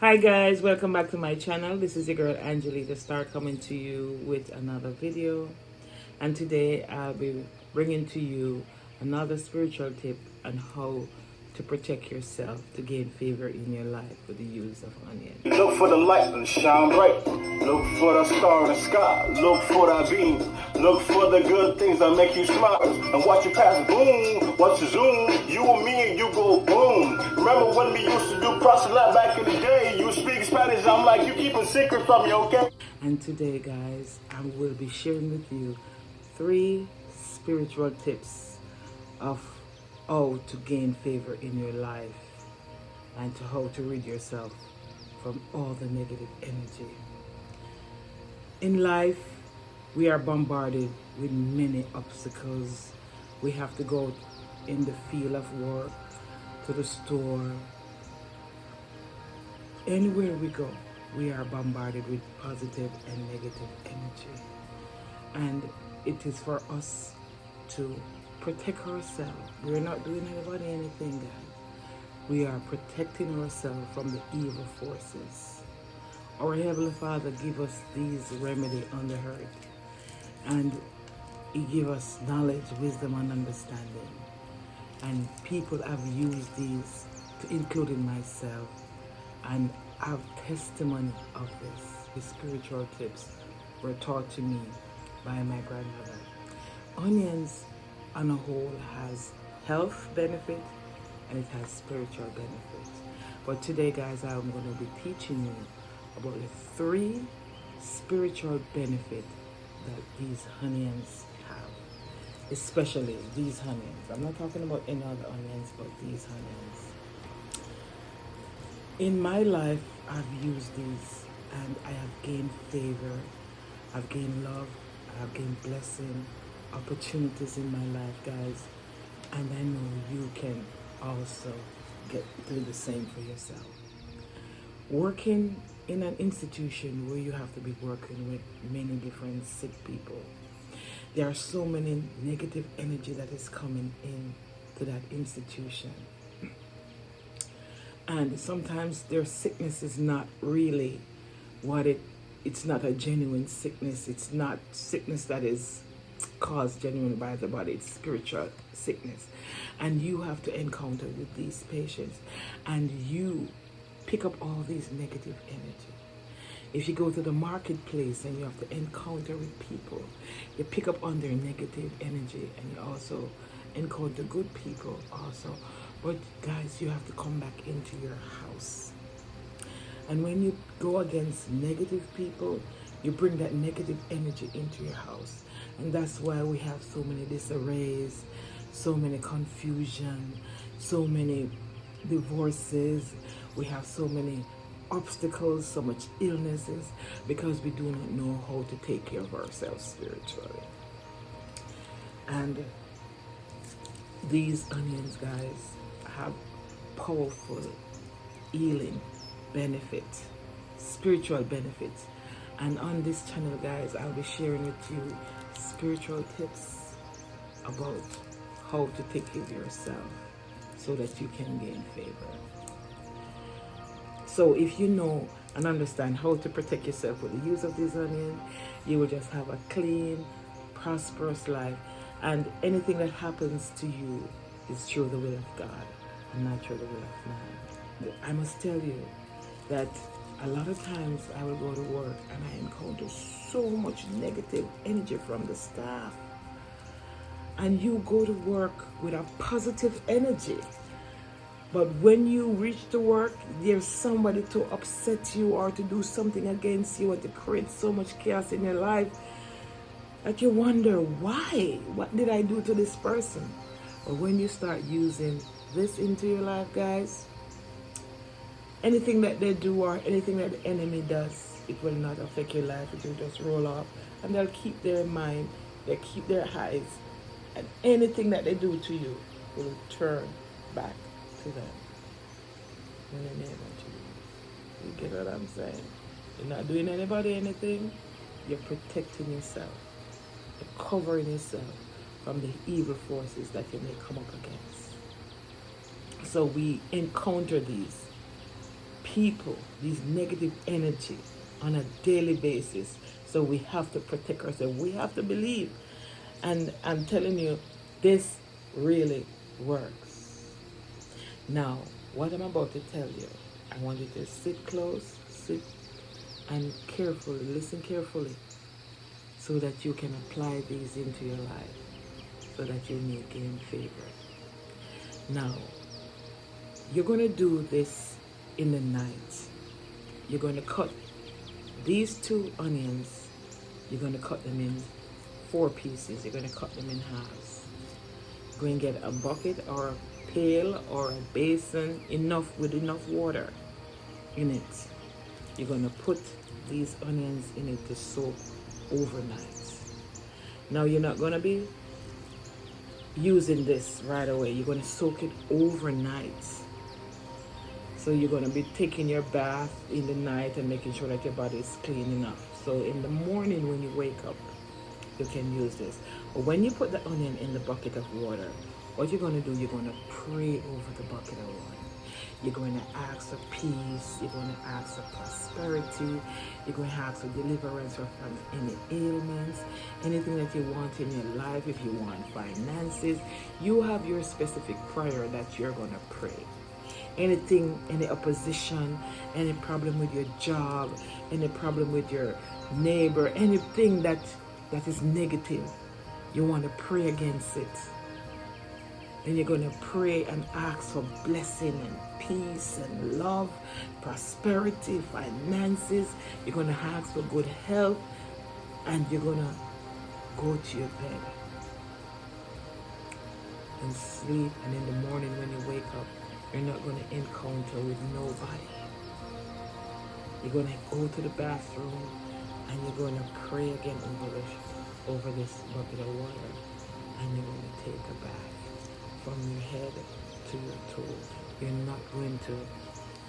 Hi guys, welcome back to my channel. This is your girl Angelique the Star coming to you with another video. And today I'll be bringing to you another spiritual tip on how to protect yourself to gain favor in your life with the use of onion. Look for the light and shine bright. Look for the star in the sky. Look for the beam. Look for the good things that make you smile. And watch you pass boom. Watch you zoom. You and me and you go boom. Remember when we used to do proselyte back in the day? You speak Spanish. I'm like, you keep a secret from me, okay? And today, guys, I will be sharing with you 3 spiritual tips of how to gain favor in your life and to how to rid yourself from all the negative energy. In life, we are bombarded with many obstacles. We have to go in the field of work, to the store. Anywhere we go, we are bombarded with positive and negative energy. And it is for us to protect ourselves. We're not doing anybody anything, guys. We are protecting ourselves from the evil forces. Our Heavenly Father give us these remedy on the earth, and He give us knowledge, wisdom, and understanding. And people have used these, including myself, and have testimony of this. The spiritual tips were taught to me by my grandmother. Onions on a whole has health benefit and it has spiritual benefits. But today, guys, I'm going to be teaching you about the 3 spiritual benefits that these onions have. Especially these onions. I'm not talking about any other onions, but these onions. In my life, I've used these and I have gained favor. I've gained love. I've gained blessing, opportunities in my life, guys. And I know you can also do the same for yourself. Working in an institution where you have to be working with many different sick people, there are so many negative energy that is coming in to that institution. And sometimes their sickness is not really what it's not a genuine sickness. It's not sickness that is caused genuinely by the body. It's spiritual sickness. And you have to encounter with these patients. And you pick up all these negative energy. If you go to the marketplace and you have to encounter with people, you pick up on their negative energy, and you also encounter good people also. But guys, you have to come back into your house. And when you go against negative people, you bring that negative energy into your house. And that's why we have so many disarrays, so many confusion, so many divorces. We have so many obstacles, so much illnesses, because we do not know how to take care of ourselves spiritually. And these onions, guys, have powerful healing benefits, spiritual benefits. And on this channel, guys, I'll be sharing with you spiritual tips about how to take care of yourself so that you can gain favor. So if you know and understand how to protect yourself with the use of these onions, you will just have a clean, prosperous life. And anything that happens to you is through the will of God and not through the will of man. I must tell you that a lot of times I will go to work and I encounter so much negative energy from the staff. And you go to work with a positive energy. But when you reach to work, there's somebody to upset you or to do something against you or to create so much chaos in your life that you wonder, why? What did I do to this person? But when you start using this into your life, guys, anything that they do or anything that the enemy does, it will not affect your life. It will just roll off, and they'll keep their mind, they'll keep their eyes, and anything that they do to you will turn back to them in the name of Jesus. You get what I'm saying? You're not doing anybody anything. You're protecting yourself. You're covering yourself from the evil forces that you may come up against. So we encounter these people, these negative energy on a daily basis. So we have to protect ourselves. We have to believe. And I'm telling you, this really works. Now, what I'm about to tell you, I want you to sit close, sit and carefully, listen carefully, so that you can apply these into your life, so that you may gain favor. Now, you're going to do this in the night. You're going to cut these 2 onions, you're going to cut them in 4 pieces. You're going to cut them in halves. Go and get a bucket or a pail or a basin with enough water in it. You're going to put these onions in it to soak overnight. Now you're not going to be using this right away. You're going to soak it overnight. So you're going to be taking your bath in the night and making sure that your body is clean enough. So in the morning when you wake up, you can use this. But when you put the onion in the bucket of water, what you're going to do, you're going to pray over the bucket of water. You're going to ask for peace. You're going to ask for prosperity. You're going to ask for deliverance from any ailments, anything that you want in your life. If you want finances, you have your specific prayer that you're going to pray. Anything, any opposition, any problem with your job, any problem with your neighbor, anything that is negative, you want to pray against it. Then you're going to pray and ask for blessing and peace and love, prosperity, finances. You're going to ask for good health, and you're going to go to your bed and sleep. And in the morning when you wake up, you're not going to encounter with nobody. You're going to go to the bathroom and you're going to pray again over this bucket of water, and you're going to take a bath from your head to your toe. You're not going to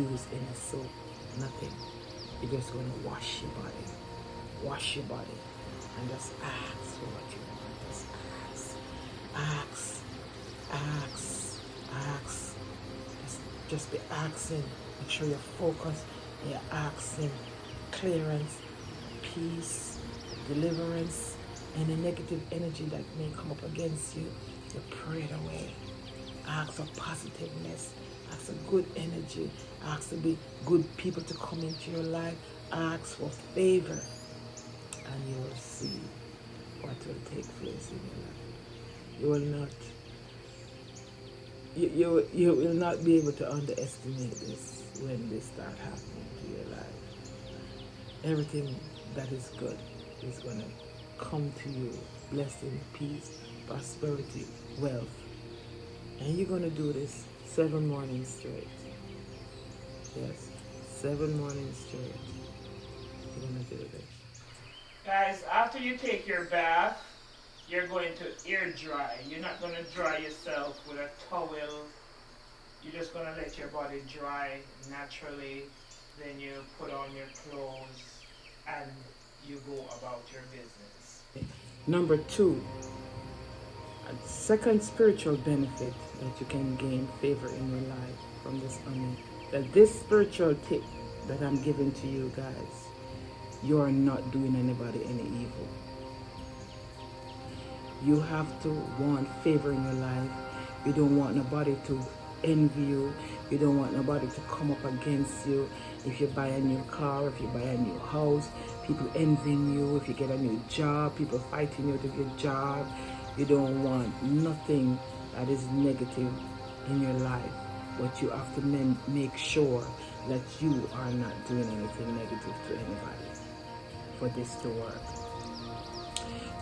use any soap, nothing. You're just going to wash your body, and just ask for what you want. Just ask. Just be asking. Make sure you're focused. You're asking clearance, peace, deliverance, any negative energy that may come up against you. You pray it away. Ask for positiveness. Ask for good energy. Ask to be good people to come into your life. Ask for favor, and you will see what will take place in your life. You will not. You will not be able to underestimate this when this start happening to your life. Everything that is good is going to come to you. Blessing, peace, prosperity, wealth. And you're going to do this 7 mornings straight. Yes, 7 mornings straight. You're going to do this. Guys, after you take your bath, you're going to air dry. You're not going to dry yourself with a towel. You're just going to let your body dry naturally. Then you put on your clothes and you go about your business. Number 2, a second spiritual benefit that you can gain favor in your life from this onion. That this spiritual tip that I'm giving to you guys, you are not doing anybody any evil. You have to want favor in your life. You don't want nobody to envy you. You don't want nobody to come up against you. If you buy a new car, if you buy a new house, people envying you. If you get a new job, people fighting you to get a job. You don't want nothing that is negative in your life. But you have to make sure that you are not doing anything negative to anybody for this to work.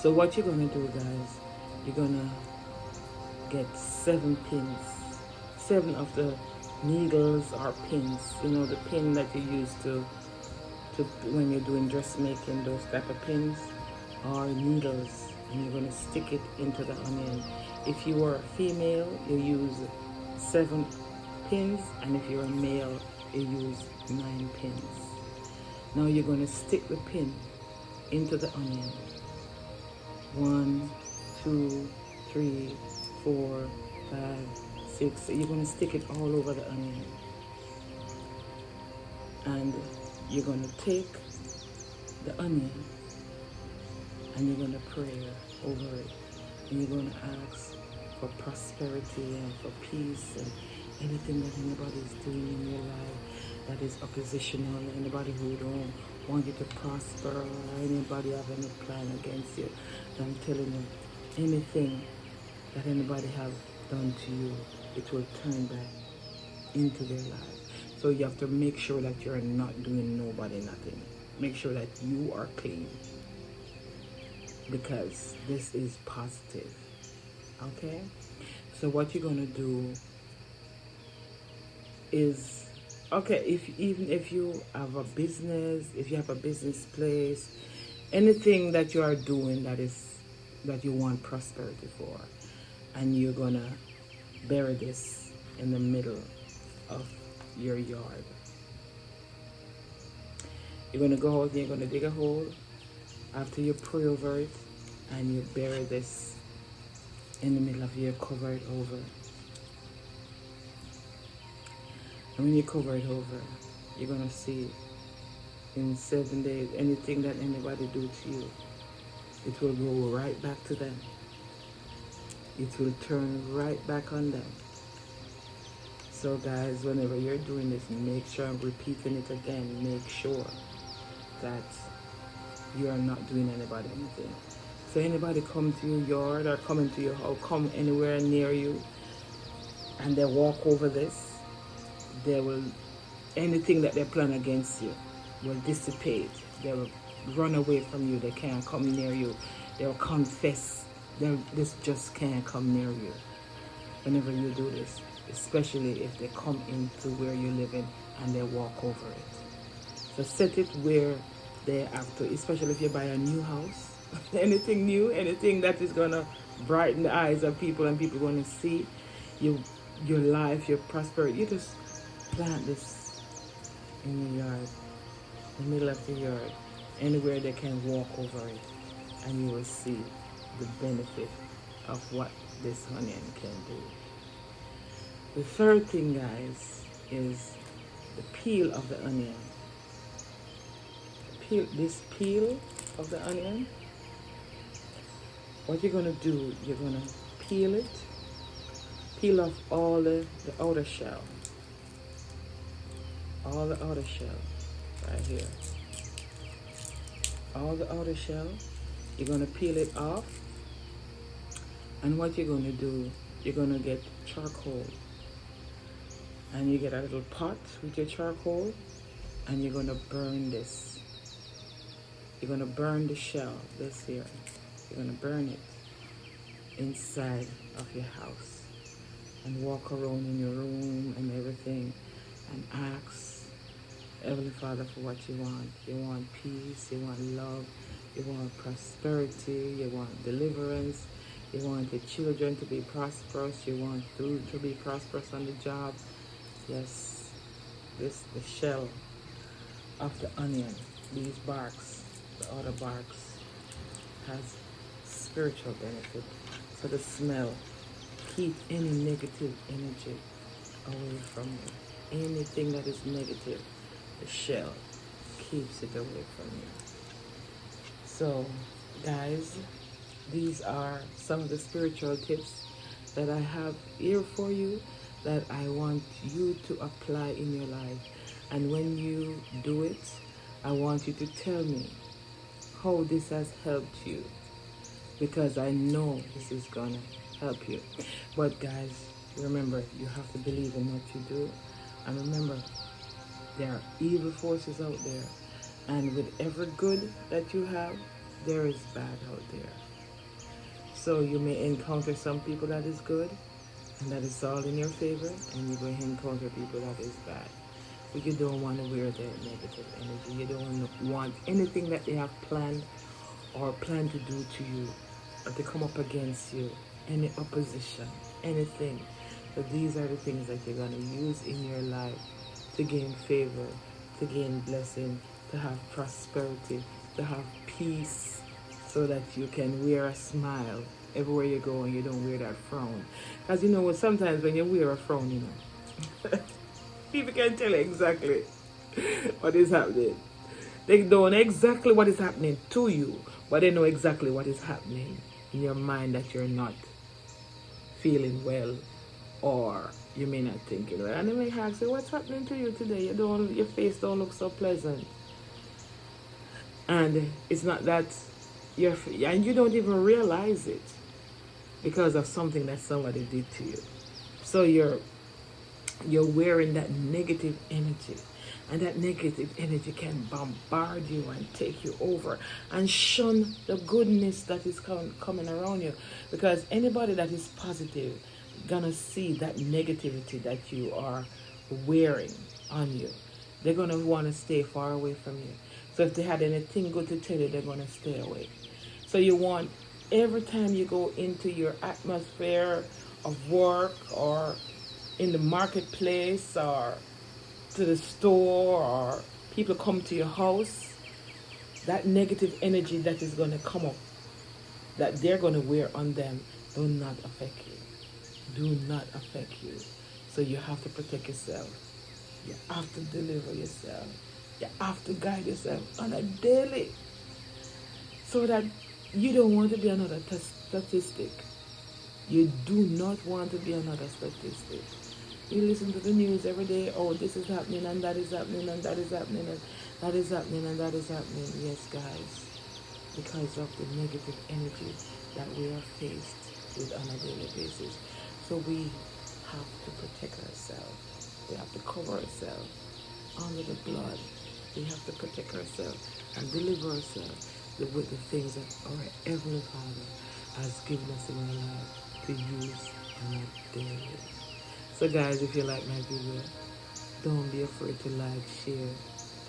So what you're going to do, guys, you're going to get 7 pins. 7 of the needles or pins. You know, the pin that you use to when you're doing dressmaking, those type of pins or needles. And you're going to stick it into the onion. If you are a female, you use 7 pins. And if you're a male, you use 9 pins. Now you're going to stick the pin into the onion. 1, 2, 3, 4, 5, 6. So you're going to stick it all over the onion. And you're going to take the onion and you're going to pray over it. And you're going to ask for prosperity and for peace and anything that anybody is doing in your life that is oppositional, anybody who don't want you to prosper, or anybody have any plan against you. I'm telling you, anything that anybody have done to you, it will turn back into their life. So you have to make sure that you're not doing nobody nothing. Make sure that you are clean, because this is positive. Okay? So what you're gonna do is, okay, even if you have a business, if you have a business place, anything that you are doing that you want prosperity for, and you're gonna bury this in the middle of your yard. You're gonna go out and you're gonna dig a hole after you pray over it, and you bury this in the middle of your, cover it over. And when you cover it over, you're gonna see in 7 days, anything that anybody do to you, it will go right back to them. It will turn right back on them. So guys, whenever you're doing this, make sure I'm repeating it again. Make sure that you are not doing anybody anything. So anybody come to your yard or come into your house, come anywhere near you, and they walk over this, they will, anything that they plan against you will dissipate. They will run away from you. They can't come near you. They will confess. This just can't come near you. Whenever you do this, especially if they come into where you're living and they walk over it. So set it where they have to, especially if you buy a new house. Anything new, anything that is gonna brighten the eyes of people and people gonna see your life, your prosperity. You just plant this in your yard, in the middle of the yard, anywhere they can walk over it, and you will see the benefit of what this onion can do. The third thing, guys, is the peel of the onion. This peel of the onion, what you're gonna do, you're gonna peel it, peel off all the outer shell. All the outer shell, right here. All the outer shell, you're gonna peel it off. And what you're gonna do, you're gonna get charcoal. And you get a little pot with your charcoal, and you're gonna burn this. You're gonna burn the shell, this here. You're gonna burn it inside of your house. And walk around in your room and everything, and ask Heavenly Father for what you want. You want peace, you want love, you want prosperity, you want deliverance, you want your children to be prosperous, you want food to be prosperous on the job. Yes, the shell of the onion, these barks, the outer barks, has spiritual benefit. So the smell keep any negative energy away from you. Anything that is negative, the shell keeps it away from you. So guys, these are some of the spiritual tips that I have here for you that I want you to apply in your life. And when you do it, I want you to tell me how this has helped you, because I know this is gonna help you. But guys, remember, you have to believe in what you do. And remember, there are evil forces out there. And with every good that you have, there is bad out there. So you may encounter some people that is good, and that is all in your favor, and you will encounter people that is bad. But you don't want to wear their negative energy. You don't want anything that they have planned or plan to do to you, or to come up against you, any opposition, anything. So these are the things that you're going to use in your life to gain favor, to gain blessing, to have prosperity, to have peace, so that you can wear a smile everywhere you go and you don't wear that frown. Because you know what, sometimes when you wear a frown, you know, people can tell exactly what is happening. They don't know exactly what is happening to you, but they know exactly what is happening in your mind, that you're not feeling well, or you may not think it well. And they may ask you, what's happening to you today? Your face don't look so pleasant. And it's not that and you don't even realize it because of something that somebody did to you. So you're wearing that negative energy, and that negative energy can bombard you and take you over and shun the goodness that is coming around you, because anybody that is positive gonna see that negativity that you are wearing on you. They're gonna want to stay far away from you. So if they had anything good to tell you, they're gonna stay away. So you want, every time you go into your atmosphere of work, or in the marketplace, or to the store, or people come to your house, that negative energy that is going to come up, that they're going to wear on them, do not affect you. Do not affect you. So you have to protect yourself. You have to deliver yourself. You have to guide yourself on a daily, so that you don't want to be another statistic. You do not want to be another statistic. You listen to the news every day. Oh, this is happening, and that is happening, and that is happening, and that is happening, and that is happening. Yes, guys, because of the negative energy that we are faced with on a daily basis. So we have to protect ourselves. We have to cover ourselves under the blood. We have to protect ourselves and deliver ourselves with the things that our Heavenly Father has given us in our life to use on a daily. So guys, if you like my video, don't be afraid to like, share,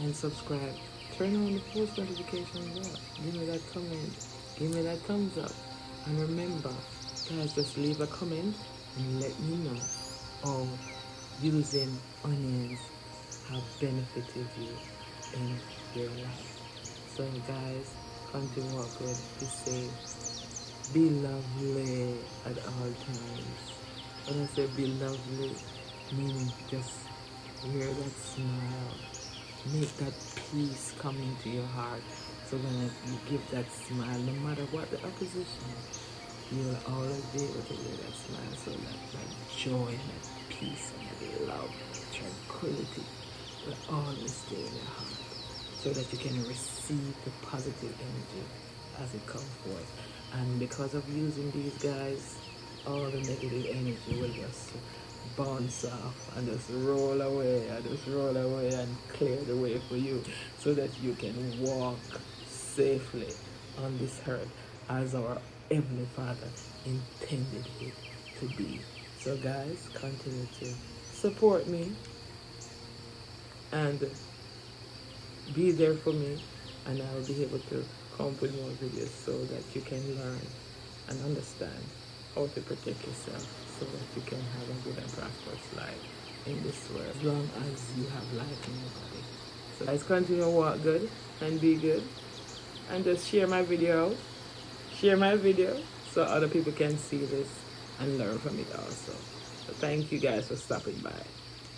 and subscribe. Turn on the post notifications up. Give me that comment. Give me that thumbs up. And remember, guys, just leave a comment and let me know how using onions have benefited you in your life. So guys, continue to walk good, be safe, be lovely at all times. When I say be lovely, meaning just wear that smile, make that peace come into your heart. So when you give that smile, no matter what the opposition, you'll always be able to wear that smile. So that joy and that peace and that love, tranquility will always stay in your heart, so that you can receive the positive energy as it comes forth. And because of using these guys, all the negative energy will just bounce off and just roll away and clear the way for you, so that you can walk safely on this earth as our Heavenly Father intended it to be. So guys, continue to support me and be there for me, and I will be able to come with more videos so that you can learn and understand how to protect yourself, so that you can have a good and prosperous life in this world, as long as you have life in your body. So guys, continue to walk good and be good, and just share my video, so other people can see this and learn from it also. So thank you guys for stopping by,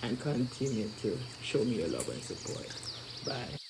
and continue to show me your love and support. Bye.